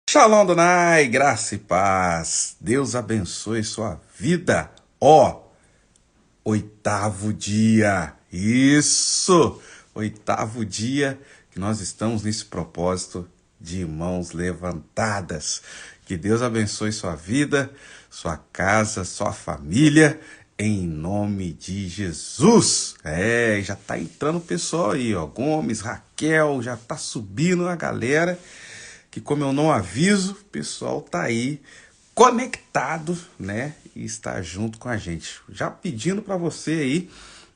Shalom Adonai, graça e paz. Deus abençoe sua vida. Oitavo dia. Isso! Oitavo dia que nós estamos nesse propósito de mãos levantadas. Que Deus abençoe sua vida, sua casa, sua família, em nome de Jesus. Já tá entrando o pessoal aí, ó. Gomes, Raquel, já tá subindo a galera. Que como eu não aviso, o pessoal tá aí conectado, né? E está junto com a gente. Já pedindo para você aí,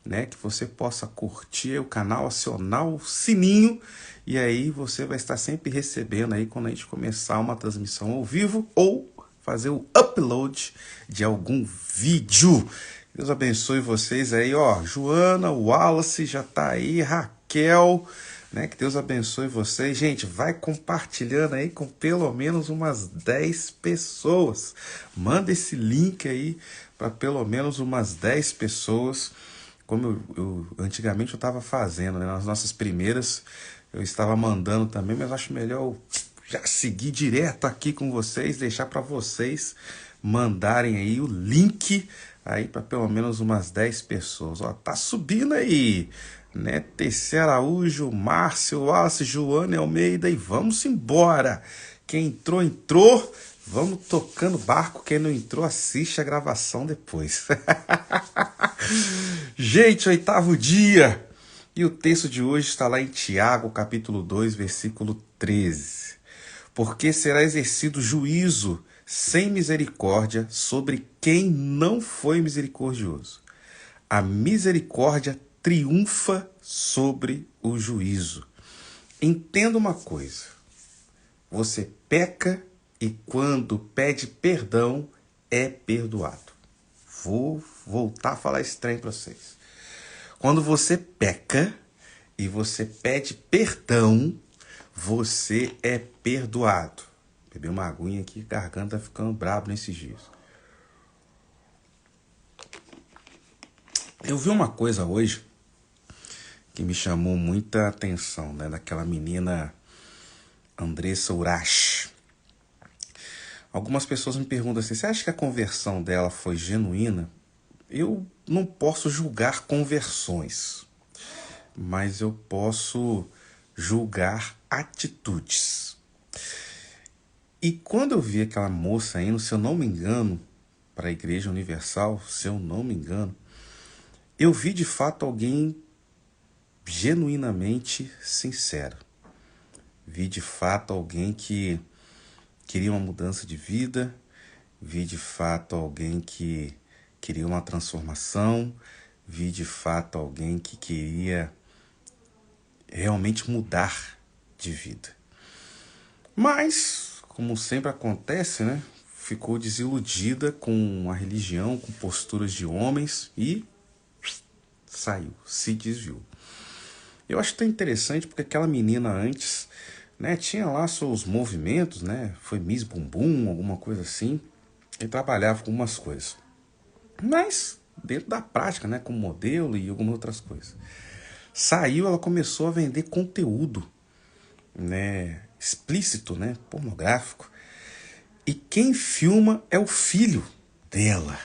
né? Que você possa curtir o canal, acionar o sininho. E aí você vai estar sempre recebendo aí quando a gente começar uma transmissão ao vivo ou fazer o upload de algum vídeo. Deus abençoe vocês aí, ó. Joana, Wallace já tá aí, Raquel, né? Que Deus abençoe vocês. Gente, vai compartilhando aí com pelo menos umas 10 pessoas. Manda esse link aí para pelo menos umas 10 pessoas. Como antigamente eu estava fazendo, né? Nas nossas primeiras eu estava mandando também, mas acho melhor eu já seguir direto aqui com vocês, deixar para vocês mandarem aí o link aí para pelo menos umas 10 pessoas. Ó, tá subindo aí, né? TC Araújo, Márcio, Wallace, Joana Almeida, e vamos embora. Quem entrou, entrou. Vamos tocando barco. Quem não entrou, assiste a gravação depois. Gente, oitavo dia. E o texto de hoje está lá em Tiago, capítulo 2, versículo 13. Porque será exercido juízo sem misericórdia sobre quem não foi misericordioso. A misericórdia triunfa sobre o juízo. Entenda uma coisa. Você peca e quando pede perdão, é perdoado. Vou voltar a falar esse trem para vocês. Quando você peca e você pede perdão, você é perdoado. Beber uma aguinha aqui, a garganta tá ficando brabo nesses dias. Eu vi uma coisa hoje que me chamou muita atenção, né? Daquela menina Andressa Urach. Algumas pessoas me perguntam assim, você acha que a conversão dela foi genuína? Eu não posso julgar conversões, mas eu posso julgar atitudes. E quando eu vi aquela moça indo, se eu não me engano, para a Igreja Universal, se eu não me engano, eu vi de fato alguém genuinamente sincero. Vi de fato alguém que queria uma mudança de vida, vi de fato alguém que queria uma transformação, vi de fato alguém que queria realmente mudar de vida. Mas, como sempre acontece, né? Ficou desiludida com a religião, com posturas de homens e saiu, se desviou. Eu acho tão interessante porque aquela menina antes, né, tinha lá seus movimentos, né? Foi Miss Bumbum, alguma coisa assim, e trabalhava com umas coisas. Mas dentro da prática, né, como modelo e algumas outras coisas. Saiu, ela começou a vender conteúdo, né, explícito, né, pornográfico. E quem filma é o filho dela.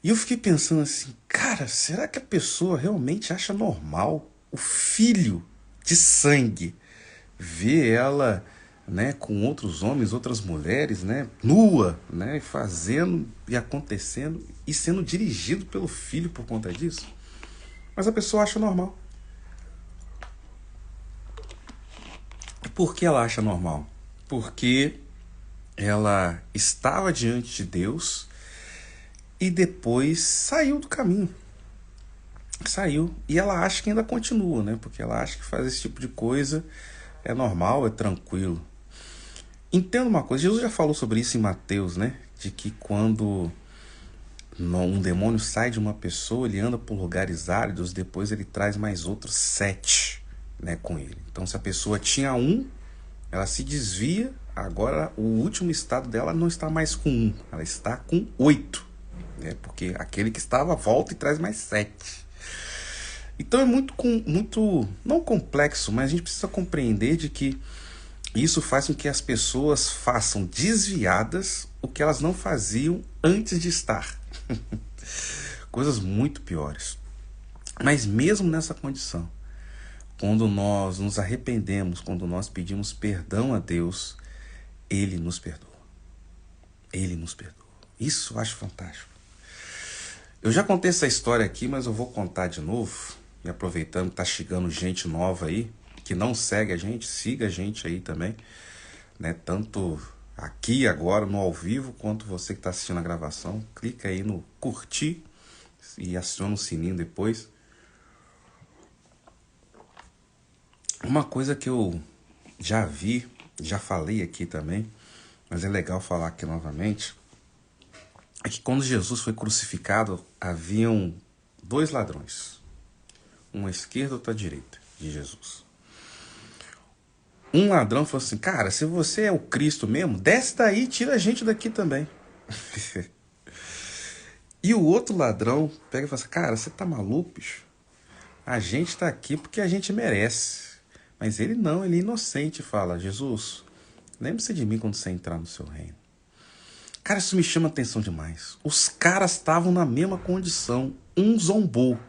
E eu fiquei pensando assim, cara, será que a pessoa realmente acha normal o filho de sangue ver ela, né, com outros homens, outras mulheres, né, nua, né, fazendo e acontecendo e sendo dirigido pelo filho por conta disso? Mas a pessoa acha normal. Por que ela acha normal? Porque ela estava diante de Deus e depois saiu do caminho. Saiu. E ela acha que ainda continua, né? Porque ela acha que fazer esse tipo de coisa é normal, é tranquilo. Entenda uma coisa, Jesus já falou sobre isso em Mateus, né? De que quando um demônio sai de uma pessoa, ele anda por lugares áridos, depois ele traz mais outros 7, né, com ele. Então, se a pessoa tinha 1, ela se desvia, agora o último estado dela não está mais com 1, ela está com 8, né? Porque aquele que estava volta e traz mais 7. Então é muito, não complexo, mas a gente precisa compreender de que Isso faz com que as pessoas façam desviadas o que elas não faziam antes de estar. Coisas muito piores. Mas mesmo nessa condição, quando nós nos arrependemos, quando nós pedimos perdão a Deus, Ele nos perdoa. Ele nos perdoa. Isso eu acho fantástico. Eu já contei essa história aqui, mas eu vou contar de novo. E aproveitando que tá chegando gente nova aí, que não segue a gente, siga a gente aí também, né? Tanto aqui agora no ao vivo, quanto você que está assistindo a gravação. Clica aí no curtir e aciona o sininho depois. Uma coisa que eu já vi, já falei aqui também, mas é legal falar aqui novamente, é que quando Jesus foi crucificado, haviam 2 ladrões, um à esquerda e outro à direita de Jesus. Um ladrão falou assim: cara, se você é o Cristo mesmo, desce daí e tira a gente daqui também. E o outro ladrão pega e fala assim: cara, você tá maluco, bicho? A gente tá aqui porque a gente merece. Mas ele não, ele é inocente, fala: Jesus, lembre-se de mim quando você entrar no seu reino. Cara, isso me chama atenção demais. Os caras estavam na mesma condição. Um zombou,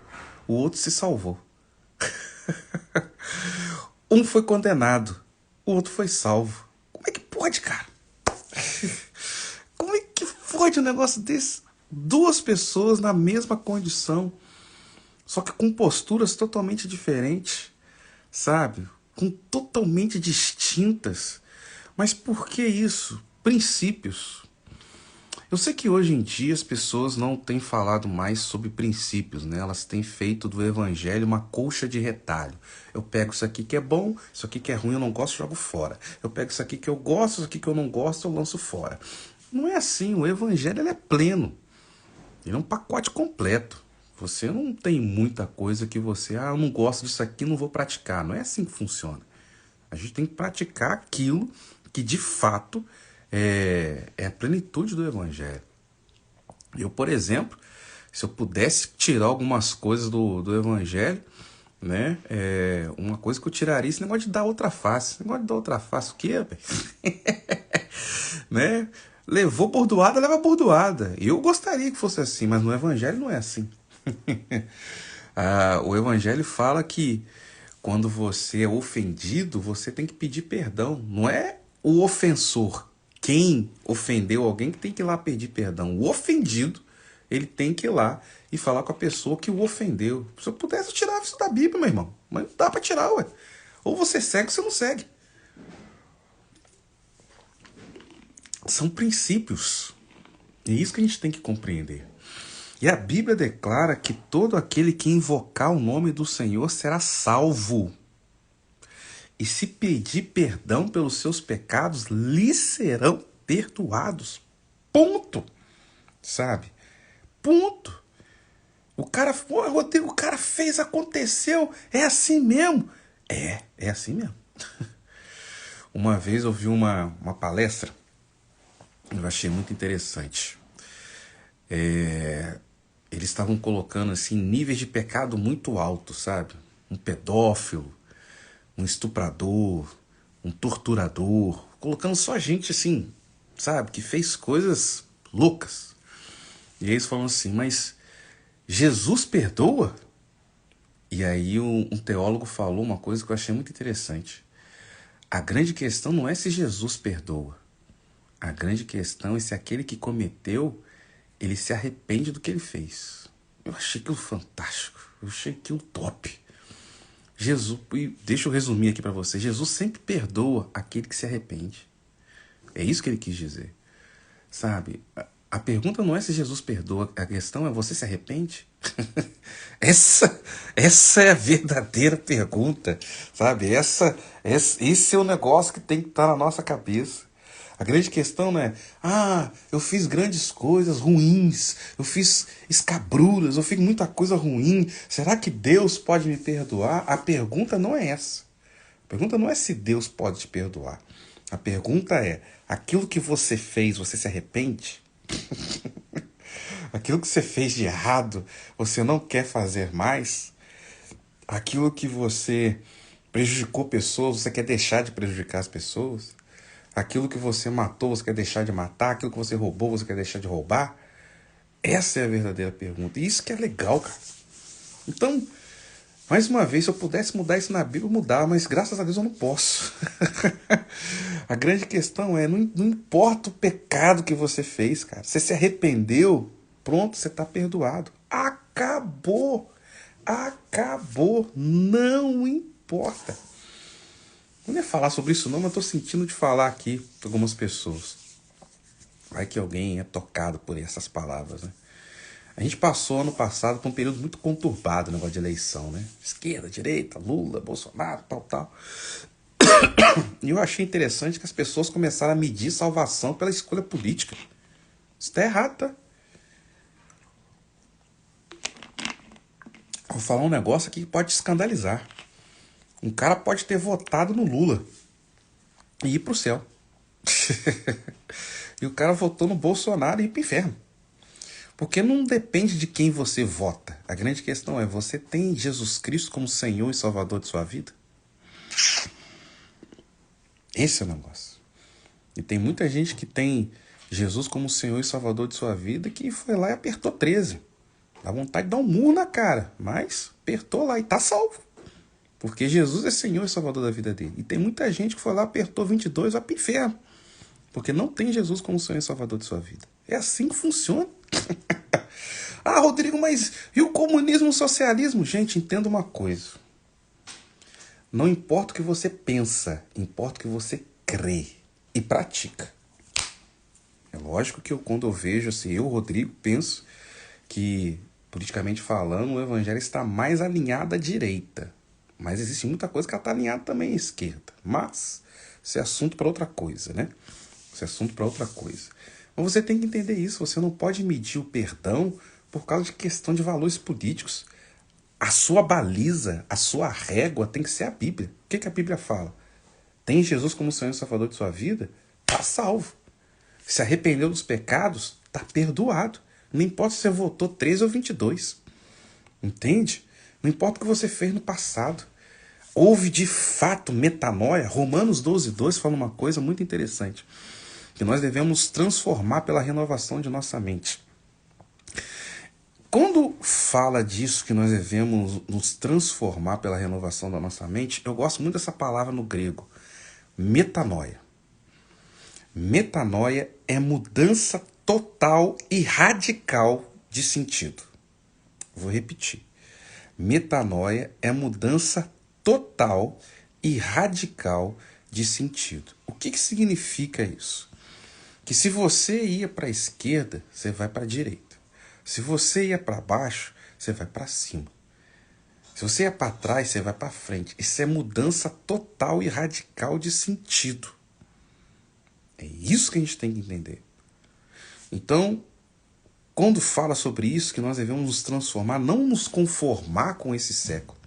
o outro se salvou. Um foi condenado, o outro foi salvo. Como é que pode, cara? Como é que pode um negócio desse? 2 pessoas na mesma condição, só que com posturas totalmente diferentes, sabe? Com totalmente distintas. Mas por que isso? Princípios. Eu sei que hoje em dia as pessoas não têm falado mais sobre princípios, né? Elas têm feito do evangelho uma colcha de retalho. Eu pego isso aqui que é bom, isso aqui que é ruim eu não gosto, jogo fora. Eu pego isso aqui que eu gosto, isso aqui que eu não gosto, eu lanço fora. Não é assim, o evangelho ele é pleno. Ele é um pacote completo. Você não tem muita coisa que você, eu não gosto disso aqui, não vou praticar. Não é assim que funciona. A gente tem que praticar aquilo que de fato é a plenitude do evangelho. Eu, por exemplo, se eu pudesse tirar algumas coisas do evangelho, né? Uma coisa que eu tiraria, esse negócio de dar outra face. Esse negócio de dar outra face, o quê, velho? Né? Levou bordoada, leva bordoada. Eu gostaria que fosse assim, mas no evangelho não é assim. O evangelho fala que quando você é ofendido, você tem que pedir perdão. Não é o ofensor, quem ofendeu alguém, que tem que ir lá pedir perdão. O ofendido, ele tem que ir lá e falar com a pessoa que o ofendeu. Se eu pudesse, eu tirava isso da Bíblia, meu irmão. Mas não dá pra tirar, ué. Ou você segue ou você não segue. São princípios. É isso que a gente tem que compreender. E a Bíblia declara que todo aquele que invocar o nome do Senhor será salvo. E se pedir perdão pelos seus pecados, lhe serão perdoados. Ponto. Sabe? Ponto. O cara, Rodrigo, o cara fez, aconteceu. É assim mesmo. É assim mesmo. Uma vez eu vi uma palestra, eu achei muito interessante. Eles estavam colocando assim níveis de pecado muito altos, sabe? Um pedófilo, um estuprador, um torturador, colocando só gente assim, sabe? Que fez coisas loucas. E aí eles falam assim, mas Jesus perdoa? E aí um teólogo falou uma coisa que eu achei muito interessante. A grande questão não é se Jesus perdoa. A grande questão é se aquele que cometeu, ele se arrepende do que ele fez. Eu achei aquilo fantástico. Eu achei aquilo top. Jesus, e deixa eu resumir aqui para você. Jesus sempre perdoa aquele que se arrepende. É isso que ele quis dizer. Sabe? A pergunta não é se Jesus perdoa. A questão é: você se arrepende? Essa é a verdadeira pergunta. Sabe? Esse é o negócio que tem que estar na nossa cabeça. A grande questão não é: eu fiz grandes coisas ruins, eu fiz escabrulas, eu fiz muita coisa ruim, será que Deus pode me perdoar? A pergunta não é essa. A pergunta não é se Deus pode te perdoar. A pergunta é: aquilo que você fez, você se arrepende? Aquilo que você fez de errado, você não quer fazer mais? Aquilo que você prejudicou pessoas, você quer deixar de prejudicar as pessoas? Aquilo que você matou, você quer deixar de matar? Aquilo que você roubou, você quer deixar de roubar? Essa é a verdadeira pergunta. E isso que é legal, cara. Então, mais uma vez, se eu pudesse mudar isso na Bíblia, eu mudava, mas graças a Deus eu não posso. A grande questão é, não importa o pecado que você fez, cara. Você se arrependeu, pronto, você está perdoado. Acabou. Acabou. Não importa. Não ia falar sobre isso não, mas estou sentindo de falar aqui para algumas pessoas. Vai que alguém é tocado por essas palavras, né? A gente passou ano passado por um período muito conturbado, negócio de eleição, né? Esquerda, direita, Lula, Bolsonaro, tal. E eu achei interessante que as pessoas começaram a medir salvação pela escolha política. Isso tá errado, tá? Vou falar um negócio aqui que pode te escandalizar. Um cara pode ter votado no Lula e ir pro céu. E o cara votou no Bolsonaro e ir pro inferno. Porque não depende de quem você vota. A grande questão é, você tem Jesus Cristo como Senhor e Salvador de sua vida? Esse é o negócio. E tem muita gente que tem Jesus como Senhor e Salvador de sua vida que foi lá e apertou 13. Dá vontade de dar um murro na cara, mas apertou lá e tá salvo. Porque Jesus é Senhor e Salvador da vida dele. E tem muita gente que foi lá, apertou 22 e vai pro inferno. Porque não tem Jesus como Senhor e Salvador de sua vida. É assim que funciona. Ah, Rodrigo, mas e o comunismo e o socialismo? Gente, entenda uma coisa. Não importa o que você pensa, importa o que você crê e pratica. É lógico que quando eu vejo, assim, eu, Rodrigo, penso que, politicamente falando, o evangelho está mais alinhado à direita. Mas existe muita coisa que ela está alinhada também à esquerda. Mas isso é assunto para outra coisa, né? Isso é assunto para outra coisa. Mas você tem que entender isso. Você não pode medir o perdão por causa de questão de valores políticos. A sua baliza, a sua régua tem que ser a Bíblia. O que a Bíblia fala? Tem Jesus como Senhor e Salvador de sua vida? Está salvo. Se arrependeu dos pecados? Está perdoado. Não importa se você votou 13 ou 22. Entende? Não importa o que você fez no passado. Houve de fato metanoia. Romanos 12:2 fala uma coisa muito interessante. Que nós devemos transformar pela renovação de nossa mente. Quando fala disso, que nós devemos nos transformar pela renovação da nossa mente, eu gosto muito dessa palavra no grego. Metanoia. Metanoia é mudança total e radical de sentido. Vou repetir. Metanoia é mudança total e radical de sentido. O que significa isso? Que se você ia para a esquerda, você vai para a direita. Se você ia para baixo, você vai para cima. Se você ia para trás, você vai para frente. Isso é mudança total e radical de sentido. É isso que a gente tem que entender. Então, quando fala sobre isso, que nós devemos nos transformar, não nos conformar com esse século.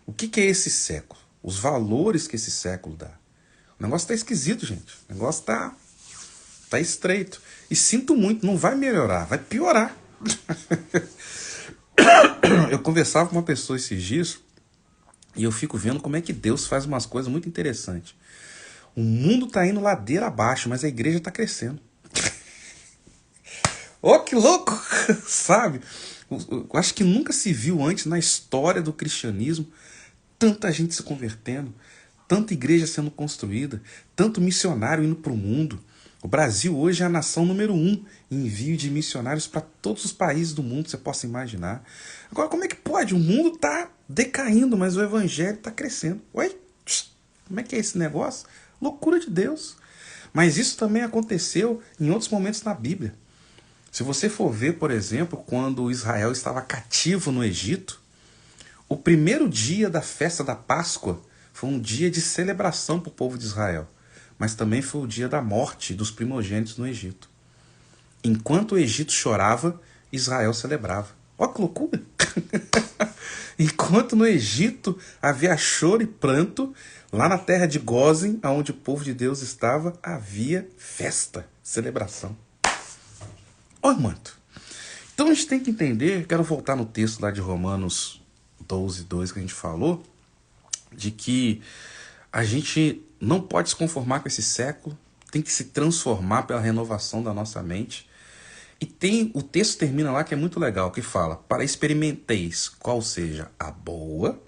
O que é esse século? Os valores que esse século dá. O negócio está esquisito, gente. O negócio tá estreito. E sinto muito, não vai melhorar, vai piorar. Eu conversava com uma pessoa esses dias e eu fico vendo como é que Deus faz umas coisas muito interessantes. O mundo está indo ladeira abaixo, mas a igreja está crescendo. Oh, que louco! Sabe? Eu acho que nunca se viu antes na história do cristianismo tanta gente se convertendo, tanta igreja sendo construída, tanto missionário indo para o mundo. O Brasil hoje é a nação número 1 em envio de missionários para todos os países do mundo que você possa imaginar. Agora, como é que pode? O mundo está decaindo, mas o evangelho está crescendo. Ué? Como é que é esse negócio? Loucura de Deus. Mas isso também aconteceu em outros momentos na Bíblia. Se você for ver, por exemplo, quando Israel estava cativo no Egito, o primeiro dia da festa da Páscoa foi um dia de celebração para o povo de Israel. Mas também foi o dia da morte dos primogênitos no Egito. Enquanto o Egito chorava, Israel celebrava. Olha que loucura! Enquanto no Egito havia choro e pranto, lá na terra de Gósen, onde o povo de Deus estava, havia festa, celebração. Olha, mano. Então a gente tem que entender, quero voltar no texto lá de Romanos 12:2 que a gente falou, de que a gente não pode se conformar com esse século, tem que se transformar pela renovação da nossa mente. E o texto termina lá que é muito legal, que fala: para experimenteis qual seja a boa,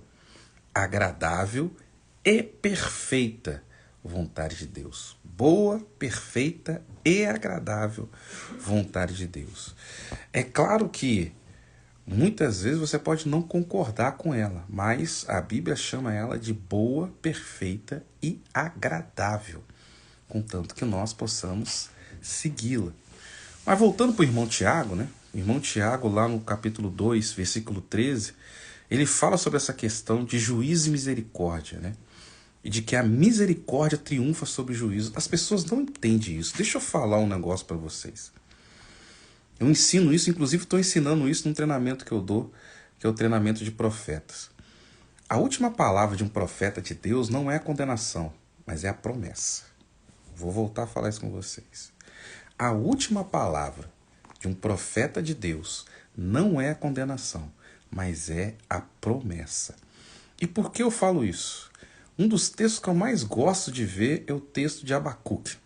agradável e perfeita vontade de Deus. Boa, perfeita e agradável vontade de Deus. É claro que muitas vezes você pode não concordar com ela, mas a Bíblia chama ela de boa, perfeita e agradável, contanto que nós possamos segui-la. Mas voltando para o irmão Tiago, né? O irmão Tiago, lá no capítulo 2, versículo 13, ele fala sobre essa questão de juízo e misericórdia, né? E de que a misericórdia triunfa sobre o juízo. As pessoas não entendem isso. Deixa eu falar um negócio para vocês. Eu ensino isso, inclusive estou ensinando isso num treinamento que eu dou, que é o treinamento de profetas. A última palavra de um profeta de Deus não é a condenação, mas é a promessa. Vou voltar a falar isso com vocês. A última palavra de um profeta de Deus não é a condenação, mas é a promessa. E por que eu falo isso? Um dos textos que eu mais gosto de ver é o texto de Abacuque.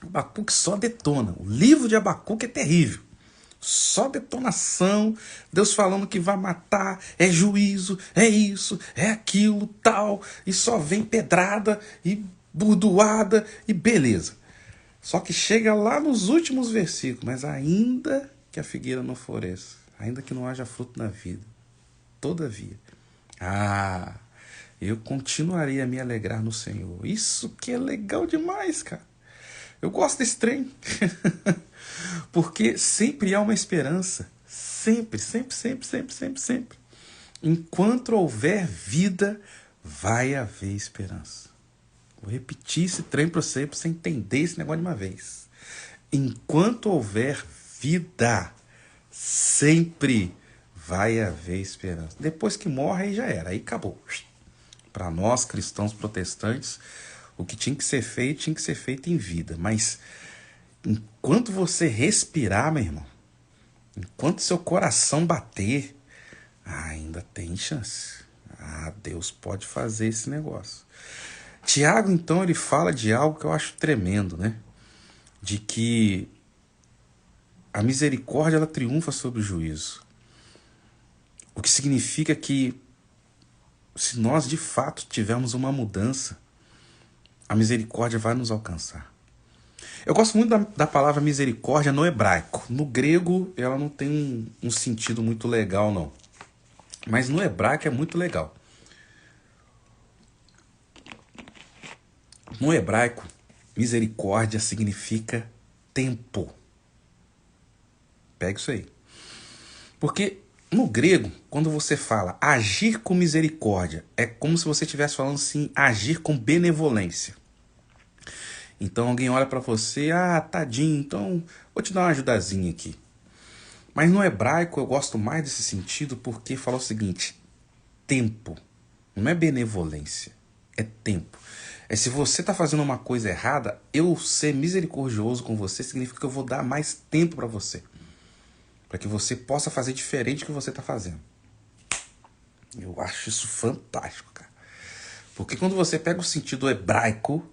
Abacuque só detona. O livro de Abacuque é terrível. Só detonação, Deus falando que vai matar, é juízo, é isso, é aquilo, tal, e só vem pedrada e burdoada e beleza. Só que chega lá nos últimos versículos: mas ainda que a figueira não floresça, ainda que não haja fruto na vida, todavia, eu continuarei a me alegrar no Senhor. Isso que é legal demais, cara. Eu gosto desse trem. Porque sempre há uma esperança. Sempre, sempre, sempre, sempre, sempre, sempre. Enquanto houver vida, vai haver esperança. Vou repetir esse trem para você entender esse negócio de uma vez. Enquanto houver vida, sempre vai haver esperança. Depois que morre, aí já era, aí acabou. Para nós, cristãos protestantes, o que tinha que ser feito em vida. Mas enquanto você respirar, meu irmão, enquanto seu coração bater, ainda tem chance. Deus pode fazer esse negócio. Tiago, então, ele fala de algo que eu acho tremendo, né? De que a misericórdia, ela triunfa sobre o juízo. O que significa que, se nós de fato tivermos uma mudança, a misericórdia vai nos alcançar. Eu gosto muito da palavra misericórdia no hebraico. No grego, ela não tem um sentido muito legal, não. Mas no hebraico é muito legal. No hebraico, misericórdia significa tempo. Pega isso aí. Porque no grego, quando você fala agir com misericórdia, é como se você estivesse falando assim, agir com benevolência. Então alguém olha para você, tadinho, então vou te dar uma ajudazinha aqui. Mas no hebraico eu gosto mais desse sentido porque fala o seguinte: tempo. Não é benevolência, é tempo. É se você está fazendo uma coisa errada, eu ser misericordioso com você significa que eu vou dar mais tempo para você. Para que você possa fazer diferente do que você está fazendo. Eu acho isso fantástico, cara. Porque quando você pega o sentido hebraico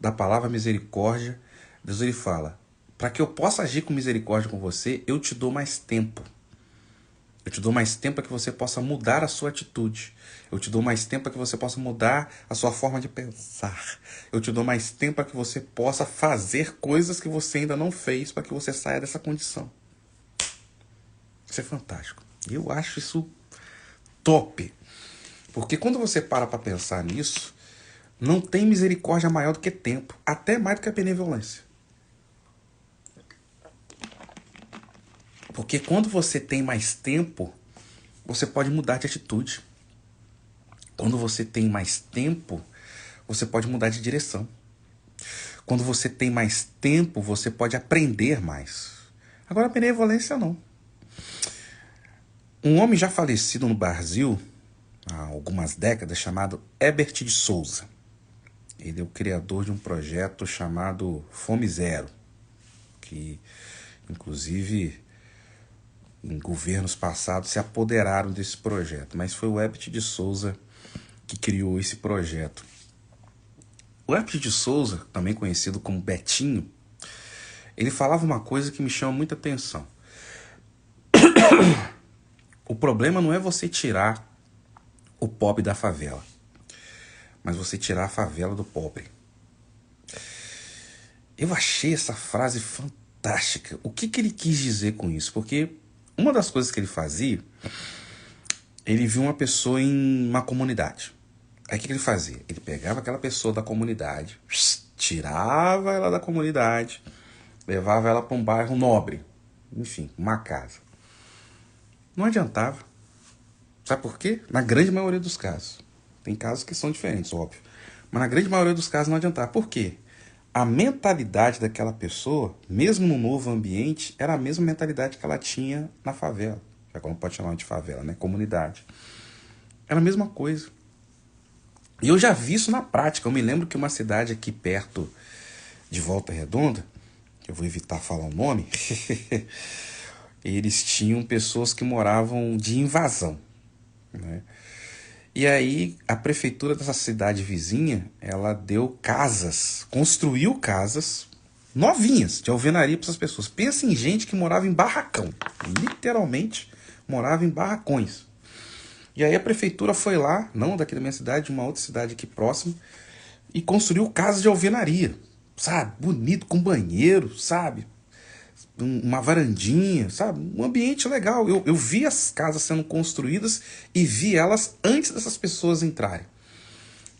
da palavra misericórdia, Deus ele fala: para que eu possa agir com misericórdia com você, eu te dou mais tempo. Eu te dou mais tempo para que você possa mudar a sua atitude. Eu te dou mais tempo para que você possa mudar a sua forma de pensar. Eu te dou mais tempo para que você possa fazer coisas que você ainda não fez, para que você saia dessa condição. Isso é fantástico. Eu acho isso top. Porque quando você para pensar nisso, não tem misericórdia maior do que tempo. Até mais do que a benevolência. Porque quando você tem mais tempo, você pode mudar de atitude. Quando você tem mais tempo, você pode mudar de direção. Quando você tem mais tempo, você pode aprender mais. Agora, a benevolência não. Um homem já falecido no Brasil, há algumas décadas, chamado Herbert de Souza. Ele é o criador de um projeto chamado Fome Zero, que, inclusive, em governos passados se apoderaram desse projeto. Mas foi o Herbert de Souza que criou esse projeto. O Hermes de Souza, também conhecido como Betinho, ele falava uma coisa que me chama muita atenção. O problema não é você tirar o pobre da favela, mas você tirar a favela do pobre. Eu achei essa frase fantástica. O que ele quis dizer com isso? Porque uma das coisas que ele fazia, ele viu uma pessoa em uma comunidade. Aí o que ele fazia? Ele pegava aquela pessoa da comunidade, tirava ela da comunidade, levava ela para um bairro nobre, enfim, uma casa. Não adiantava. Sabe por quê? Na grande maioria dos casos. Tem casos que são diferentes, óbvio. Mas na grande maioria dos casos não adiantava. Por quê? A mentalidade daquela pessoa, mesmo no novo ambiente, era a mesma mentalidade que ela tinha na favela. Já que não pode chamar de favela, né? Comunidade. Era a mesma coisa. E eu já vi isso na prática. Eu me lembro que uma cidade aqui perto de Volta Redonda, eu vou evitar falar o nome, eles tinham pessoas que moravam de invasão, né? E aí a prefeitura dessa cidade vizinha, ela deu casas, construiu casas novinhas de alvenaria para essas pessoas. Pensa em gente que morava em barracão, literalmente morava em barracões. E aí a prefeitura foi lá, não daqui da minha cidade, de uma outra cidade aqui próxima, e construiu casas de alvenaria, sabe? Bonito, com banheiro, sabe? Uma varandinha, sabe? Um ambiente legal. Eu vi as casas sendo construídas e vi elas antes dessas pessoas entrarem.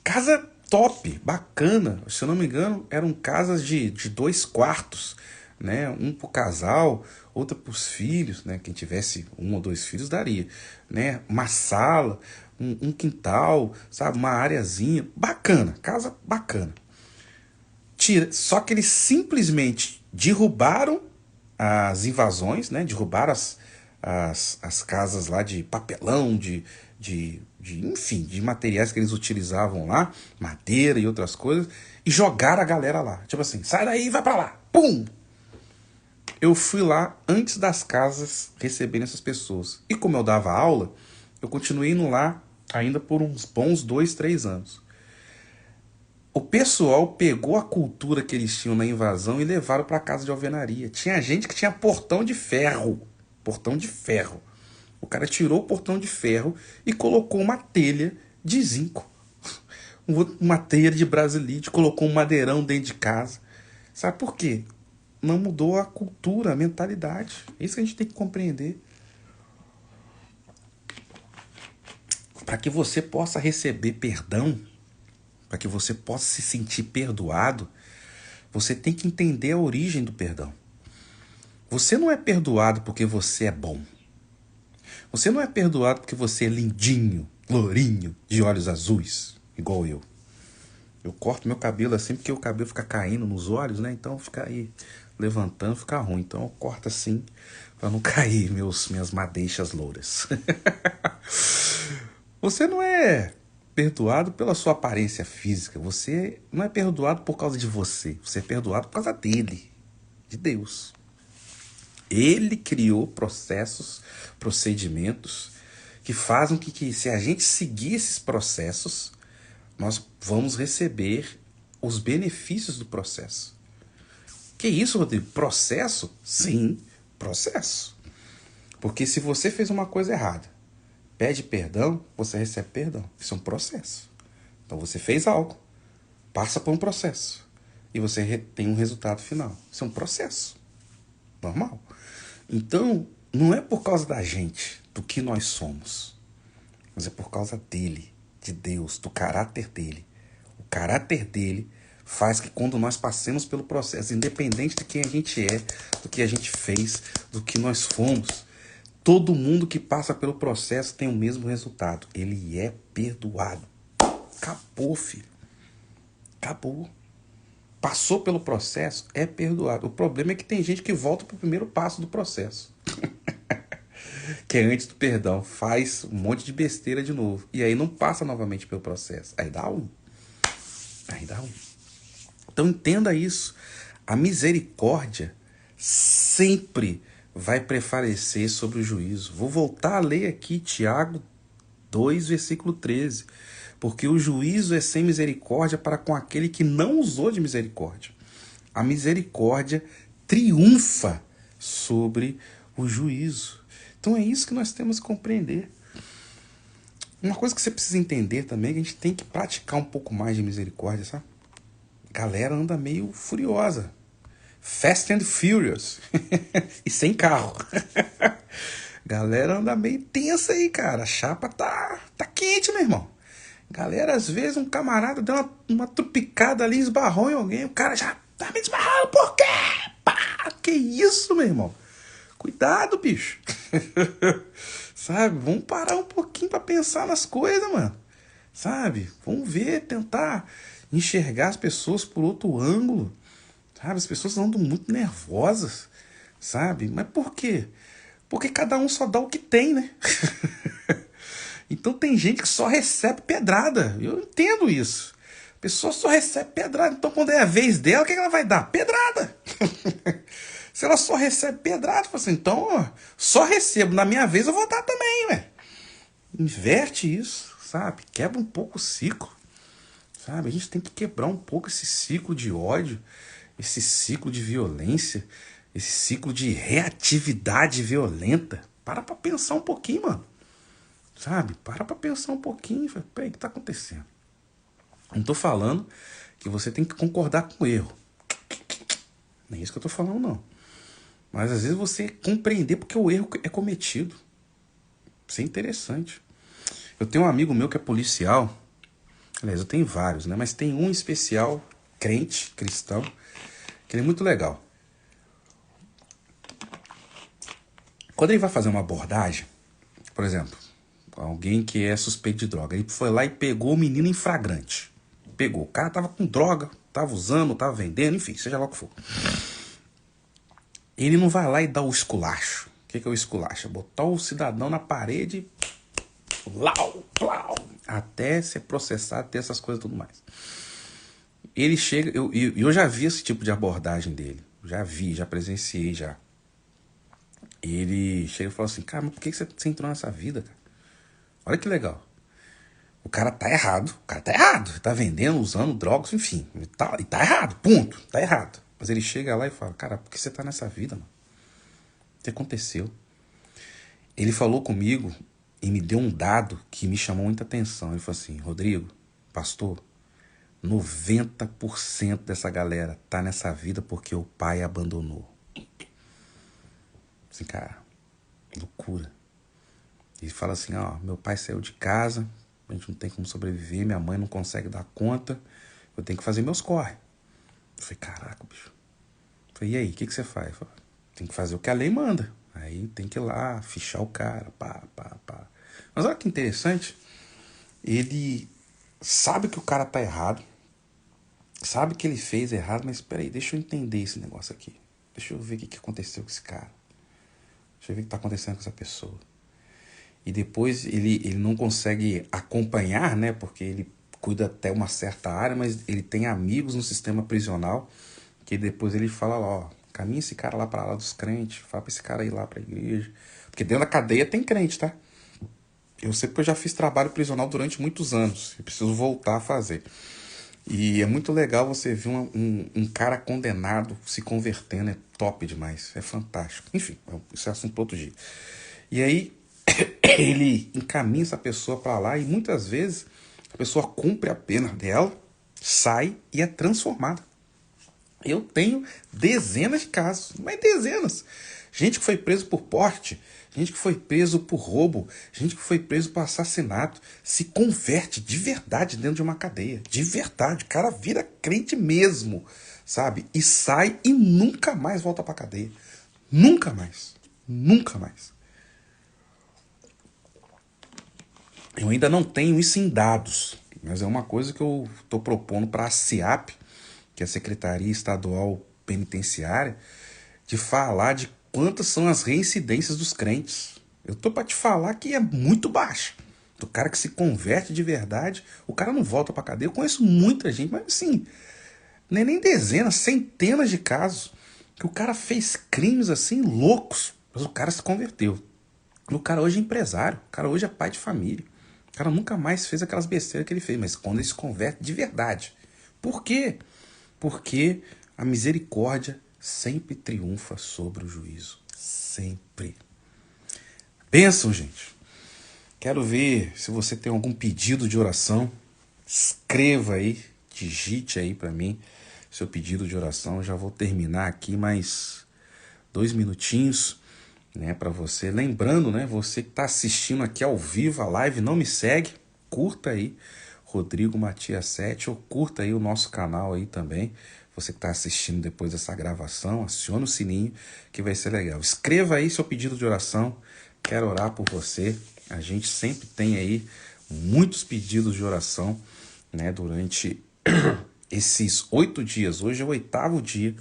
Casa top, bacana. Se eu não me engano, eram casas de 2 quartos, né? Um pro casal, outra pros filhos, né? Quem tivesse 1 ou 2 filhos daria, né? Uma sala, um quintal, sabe? Uma areazinha. Bacana, casa bacana. Só que eles simplesmente derrubaram as invasões, né? Derrubaram as casas lá de papelão, enfim, de materiais que eles utilizavam lá, madeira e outras coisas, e jogaram a galera lá. Tipo assim, sai daí e vai pra lá. Pum! Eu fui lá antes das casas receberem essas pessoas. E como eu dava aula, eu continuei indo lá ainda por uns bons 2, 3 anos. O pessoal pegou a cultura que eles tinham na invasão e levaram para casa de alvenaria. Tinha gente que tinha portão de ferro. Portão de ferro. O cara tirou o portão de ferro e colocou uma telha de zinco. Uma telha de brasilite, colocou um madeirão dentro de casa. Sabe por quê? Não mudou a cultura, a mentalidade. É isso que a gente tem que compreender. Para que você possa receber perdão, para que você possa se sentir perdoado, você tem que entender a origem do perdão. Você não é perdoado porque você é bom. Você não é perdoado porque você é lindinho, lourinho, de olhos azuis, igual eu. Eu corto meu cabelo assim porque o cabelo fica caindo nos olhos, né? Então fica aí levantando, fica ruim. Então eu corto assim para não cair minhas madeixas louras. Você não é perdoado pela sua aparência física. Você não é perdoado por causa de você. Você é perdoado por causa dele, de Deus. Ele criou processos, procedimentos que fazem que se a gente seguir esses processos, nós vamos receber os benefícios do processo. Que isso, Rodrigo? Processo? Sim, processo. Porque se você fez uma coisa errada, pede perdão, você recebe perdão. Isso é um processo. Então você fez algo, passa por um processo e você tem um resultado final. Isso é um processo normal. Então, não é por causa da gente, do que nós somos, mas é por causa dele, de Deus, do caráter dele. O caráter dele faz que quando nós passemos pelo processo, independente de quem a gente é, do que a gente fez, do que nós fomos, todo mundo que passa pelo processo tem o mesmo resultado. Ele é perdoado. Acabou, filho. Acabou. Passou pelo processo, é perdoado. O problema é que tem gente que volta pro primeiro passo do processo. Que é antes do perdão. Faz um monte de besteira de novo. E aí não passa novamente pelo processo. Aí dá ruim. Aí dá ruim. Então entenda isso. A misericórdia sempre vai prevalecer sobre o juízo. Vou voltar a ler aqui Tiago 2, versículo 13. porque o juízo é sem misericórdia para com aquele que não usou de misericórdia. A misericórdia triunfa sobre o juízo. Então é isso que nós temos que compreender. Uma coisa que você precisa entender também é que a gente tem que praticar um pouco mais de misericórdia, sabe? A galera anda meio furiosa. Fast and Furious. E sem carro. Galera anda meio tensa aí, cara. A chapa tá quente, meu irmão. Galera, às vezes um camarada deu uma trupicada ali, esbarrou em alguém. O cara já tá me esbarrando, por quê? Pá, que isso, meu irmão? Cuidado, bicho. Sabe? Vamos parar um pouquinho pra pensar nas coisas, mano. Sabe? Vamos ver, tentar enxergar as pessoas por outro ângulo. Sabe? As pessoas andam muito nervosas. Sabe? Mas por quê? Porque cada um só dá o que tem, né? Então tem gente que só recebe pedrada. Eu entendo isso. A pessoa só recebe pedrada. Então quando é a vez dela, o que ela vai dar? Pedrada. Se ela só recebe pedrada, fala assim, então ó, só recebo. Na minha vez eu vou dar também, ué. Inverte isso, sabe? Quebra um pouco o ciclo. Sabe? A gente tem que quebrar um pouco esse ciclo de ódio, esse ciclo de violência, esse ciclo de reatividade violenta. Para pra pensar um pouquinho, mano. Sabe? Para pra pensar um pouquinho. Peraí, o que tá acontecendo? Não tô falando que você tem que concordar com o erro. Não é isso que eu tô falando, não. Mas às vezes você compreender porque o erro é cometido. Isso é interessante. Eu tenho um amigo meu que é policial. Aliás, eu tenho vários, né? Mas tem um especial, crente, cristão, que ele é muito legal. Quando ele vai fazer uma abordagem, por exemplo, alguém que é suspeito de droga, ele foi lá e pegou o menino em flagrante. Pegou. O cara tava com droga, tava usando, tava vendendo, enfim, seja lá o que for. Ele não vai lá e dá o esculacho. O que é o esculacho? É botar o cidadão na parede, lau, plau, até ser processado, ter essas coisas e tudo mais. Ele chega, eu já vi esse tipo de abordagem dele. Já vi, já presenciei, já. Ele chega e fala assim, cara, mas por que você entrou nessa vida, cara? Olha que legal. O cara tá errado. O cara tá errado. Tá vendendo, usando drogas, enfim. E tá errado, ponto. Tá errado. Mas ele chega lá e fala, cara, por que você tá nessa vida, mano? O que aconteceu? Ele falou comigo e me deu um dado que me chamou muita atenção. Ele falou assim, Rodrigo, pastor, 90% dessa galera tá nessa vida porque o pai abandonou. Assim, cara, loucura. Ele fala assim, ó, meu pai saiu de casa, a gente não tem como sobreviver, minha mãe não consegue dar conta, eu tenho que fazer meus corre. Eu falei, caraca, bicho. Eu falei, e aí, o que você faz? Eu falei, tem que fazer o que a lei manda. Aí tem que ir lá, fichar o cara, pá. Mas olha que interessante, ele sabe que o cara tá errado, sabe que ele fez errado, mas peraí, deixa eu entender esse negócio aqui. Deixa eu ver o que aconteceu com esse cara. Deixa eu ver o que tá acontecendo com essa pessoa. E depois ele não consegue acompanhar, né? Porque ele cuida até uma certa área, mas ele tem amigos no sistema prisional que depois ele fala lá, ó, caminha esse cara lá para lá dos crentes, fala pra esse cara ir lá pra igreja. Porque dentro da cadeia tem crente, tá? Eu sei porque eu já fiz trabalho prisional durante muitos anos. Eu preciso voltar a fazer. E é muito legal você ver um cara condenado se convertendo. É top demais. É fantástico. Enfim, isso é assunto para outro dia. E aí ele encaminha essa pessoa para lá e muitas vezes a pessoa cumpre a pena dela, sai e é transformada. Eu tenho dezenas de casos, mas dezenas. Gente que foi preso por porte, gente que foi preso por roubo, gente que foi preso por assassinato, se converte de verdade dentro de uma cadeia. De verdade, o cara vira crente mesmo, sabe? E sai e nunca mais volta pra cadeia. Nunca mais. Nunca mais. Eu ainda não tenho isso em dados, mas é uma coisa que eu estou propondo para a SEAP, que é a Secretaria Estadual Penitenciária, de falar de quantas são as reincidências dos crentes. Eu tô para te falar que é muito baixa. Do cara que se converte de verdade, o cara não volta para cadeia. Eu conheço muita gente, mas assim, não é nem dezenas, centenas de casos que o cara fez crimes assim loucos, mas o cara se converteu. O cara hoje é empresário, o cara hoje é pai de família. O cara nunca mais fez aquelas besteiras que ele fez, mas quando ele se converte de verdade. Por quê? Porque a misericórdia sempre triunfa sobre o juízo. Sempre. Bênção, gente. Quero ver se você tem algum pedido de oração. Escreva aí, digite aí para mim seu pedido de oração. Eu já vou terminar aqui mais 2 minutinhos, né, para você. Lembrando, né, você que está assistindo aqui ao vivo a live, não me segue, curta aí Rodrigo Matias 7, ou curta aí o nosso canal aí também. Você que está assistindo depois dessa gravação, acione o sininho que vai ser legal. Escreva aí seu pedido de oração. Quero orar por você. A gente sempre tem aí muitos pedidos de oração, né, durante esses 8 dias. Hoje é o 8º dia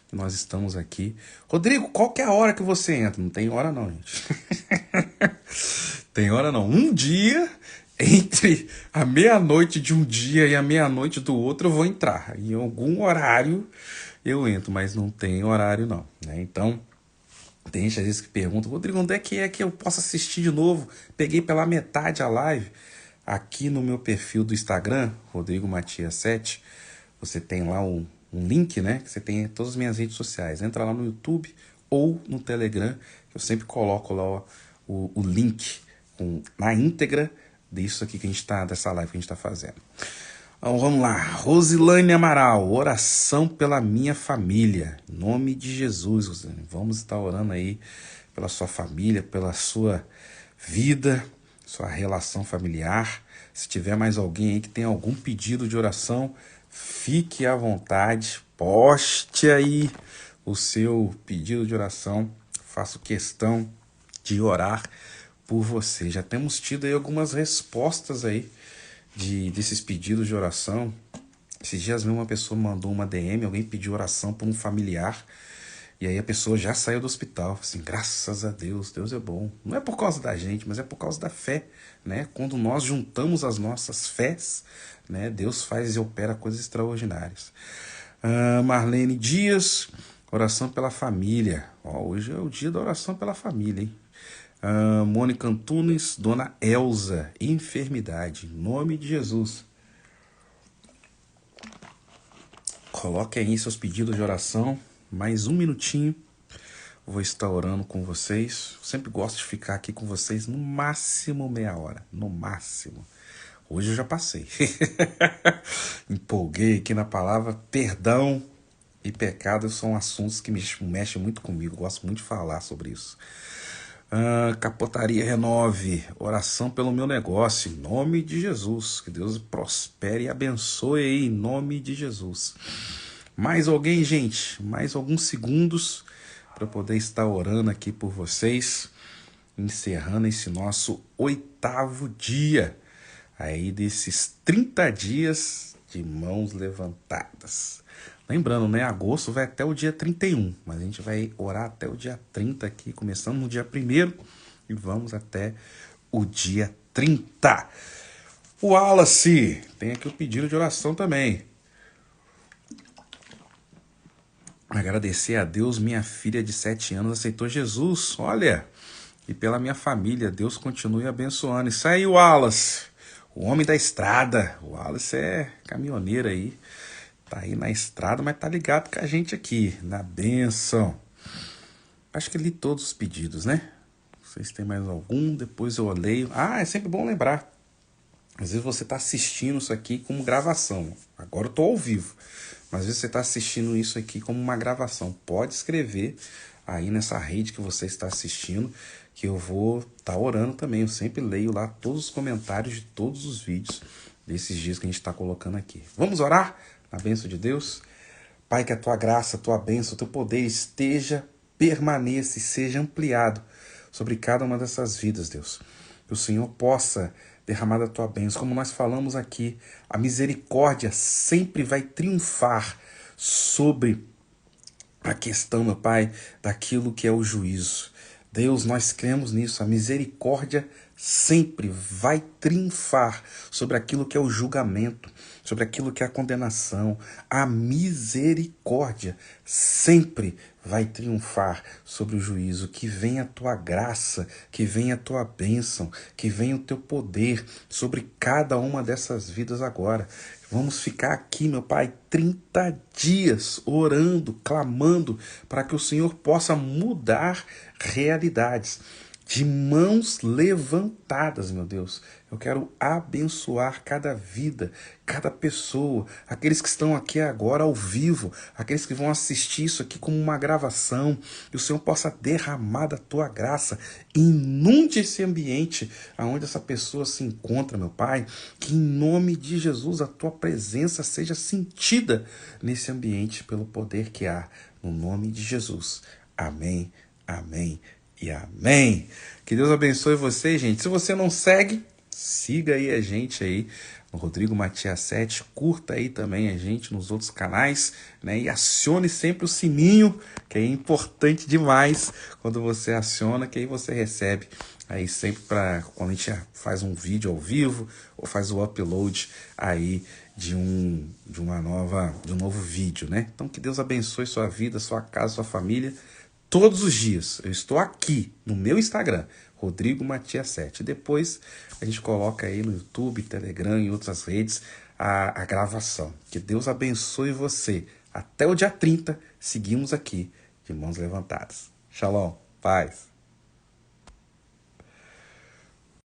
que nós estamos aqui. Rodrigo, qual que é a hora que você entra? Não tem hora não, gente. Tem hora não. Um dia, entre a meia-noite de um dia e a meia-noite do outro, eu vou entrar. Em algum horário eu entro, mas não tem horário não, né? Então, tem gente às vezes que pergunta, Rodrigo, onde é que eu posso assistir de novo? Peguei pela metade a live. Aqui no meu perfil do Instagram, Rodrigo Matias 7, você tem lá um link, né? Que você tem em todas as minhas redes sociais. Entra lá no YouTube ou no Telegram, que eu sempre coloco lá o link na íntegra disso aqui que a gente tá, dessa live que a gente está fazendo. Então vamos lá, Rosilane Amaral, oração pela minha família, em nome de Jesus, Rosilane. Vamos estar orando aí pela sua família, pela sua vida, sua relação familiar. Se tiver mais alguém aí que tem algum pedido de oração, fique à vontade, poste aí o seu pedido de oração, faço questão de orar por você. Já temos tido aí algumas respostas aí desses pedidos de oração. Esses dias mesmo uma pessoa mandou uma DM, alguém pediu oração por um familiar, e aí a pessoa já saiu do hospital. Assim, graças a Deus, Deus é bom. Não é por causa da gente, mas é por causa da fé, né? Quando nós juntamos as nossas fés, né, Deus faz e opera coisas extraordinárias. Marlene Dias, oração pela família. Hoje é o dia da oração pela família, hein? Mônica Antunes, Dona Elza, enfermidade, em nome de Jesus. Coloque aí seus pedidos de oração, mais 1 minutinho, vou estar orando com vocês. Eu sempre gosto de ficar aqui com vocês no máximo meia hora, no máximo. Hoje eu já passei. Empolguei aqui na palavra. Perdão e pecado são assuntos que mexem muito comigo, gosto muito de falar sobre isso. Capotaria Renove, oração pelo meu negócio, em nome de Jesus. Que Deus prospere e abençoe aí, em nome de Jesus. Mais alguém, gente? Mais alguns segundos para poder estar orando aqui por vocês, encerrando esse nosso 8º dia aí desses 30 dias de mãos levantadas. Lembrando, né? Agosto vai até o dia 31, mas a gente vai orar até o dia 30 aqui, começando no dia 1º e vamos até o dia 30. O Wallace, tem aqui o pedido de oração também. Agradecer a Deus, minha filha de 7 anos aceitou Jesus, olha, e pela minha família, Deus continue abençoando. Isso aí, Wallace, o homem da estrada. O Wallace é caminhoneiro aí. Tá aí na estrada, mas tá ligado com a gente aqui, na bênção. Acho que li todos os pedidos, né? Vocês têm mais algum? Depois eu leio. É sempre bom lembrar. Às vezes você tá assistindo isso aqui como gravação. Agora eu tô ao vivo. Mas às vezes você tá assistindo isso aqui como uma gravação. Pode escrever aí nessa rede que você está assistindo, que eu vou estar orando também. Eu sempre leio lá todos os comentários de todos os vídeos desses dias que a gente está colocando aqui. Vamos orar? Na bênção de Deus. Pai, que a tua graça, a tua bênção, o teu poder esteja, permaneça e seja ampliado sobre cada uma dessas vidas, Deus. Que o Senhor possa derramar da tua bênção. Como nós falamos aqui, a misericórdia sempre vai triunfar sobre a questão, meu Pai, daquilo que é o juízo. Deus, nós cremos nisso, a misericórdia sempre vai triunfar sobre aquilo que é o julgamento, sobre aquilo que é a condenação. A misericórdia sempre vai triunfar sobre o juízo. Que venha a tua graça, que venha a tua bênção, que venha o teu poder sobre cada uma dessas vidas agora. Vamos ficar aqui, meu Pai, 30 dias orando, clamando, para que o Senhor possa mudar realidades. De mãos levantadas, meu Deus. Eu quero abençoar cada vida, cada pessoa, aqueles que estão aqui agora ao vivo, aqueles que vão assistir isso aqui como uma gravação, que o Senhor possa derramar da tua graça, inunde esse ambiente aonde essa pessoa se encontra, meu Pai, que em nome de Jesus a tua presença seja sentida nesse ambiente pelo poder que há, no nome de Jesus. Amém, amém e amém. Que Deus abençoe você, gente. Se você não segue, siga aí a gente aí no Rodrigo Matias 7, curta aí também a gente nos outros canais, né? E acione sempre o sininho, que é importante demais quando você aciona, que aí você recebe aí sempre para quando a gente faz um vídeo ao vivo ou faz o upload aí de um novo vídeo, né? Então que Deus abençoe sua vida, sua casa, sua família. Todos os dias eu estou aqui no meu Instagram, Rodrigo Matias 7. Depois a gente coloca aí no YouTube, Telegram e outras redes a gravação. Que Deus abençoe você. Até o dia 30, seguimos aqui de mãos levantadas. Shalom, paz.